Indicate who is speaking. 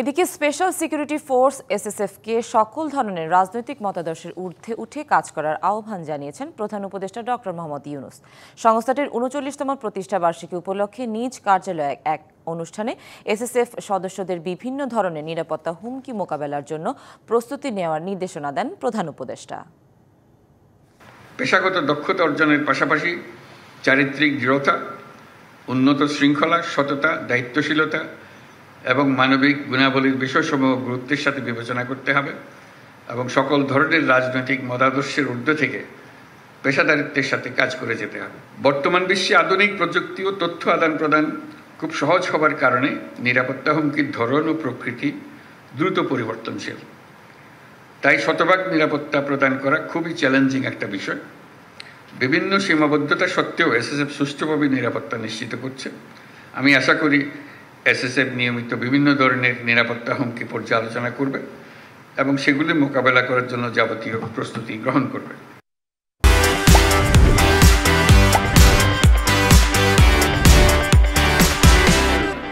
Speaker 1: এদিকে special security force এসএসএফকে সকল ধরনের রাজনৈতিক মতাদর্শের ঊর্ধ্বে উঠে কাজ করার আহ্বান জানিয়েছেন প্রধান উপদেষ্টা ডক্টর মোহাম্মদ ইউনূস। সংস্থাটির ৩৯তম প্রতিষ্ঠা বার্ষিকী উপলক্ষে নিজ কার্যালয়ে এক অনুষ্ঠানে এসএসএফ সদস্যদের বিভিন্ন ধরনের নিরাপত্তা হুমকি মোকাবেলার জন্য প্রস্তুতি নেওয়ার নির্দেশনা দেন প্রধান উপদেষ্টা।
Speaker 2: পেশাগত দক্ষতা অর্জনের পাশাপাশি চারিত্রিক দৃঢ়তা, উন্নত শৃঙ্খলা, সততা, দায়িত্বশীলতা এবং মানবিক গুণাবলীর বিষয়সমূহ গুরুত্বের সাথে বিবেচনা করতে হবে এবং সকল ধরনের রাজনৈতিক মতাদর্শের ঊর্ধ্বে থেকে পেশাদারিত্বের সাথে কাজ করে যেতে হবে। বর্তমান বিশ্বে আধুনিক প্রযুক্তি ও তথ্য আদান প্রদান খুব সহজ হবার কারণে নিরাপত্তা হুমকির ধরন ও প্রকৃতি দ্রুত পরিবর্তনশীল। তাই শতভাগ নিরাপত্তা প্রদান করা খুবই চ্যালেঞ্জিং একটা বিষয়। বিভিন্ন সীমাবদ্ধতা সত্ত্বেও এসএসএফ সুষ্ঠুভাবে নিরাপত্তা নিশ্চিত করছে। আমি আশা করি এসএসএফ নিয়মিত বিভিন্ন ধরনের নিরাপত্তা হুমকি পর্যালোচনা করবে এবং সেগুলি মোকাবেলা করার জন্য যাবতীয় প্রস্তুতি গ্রহণ করবে।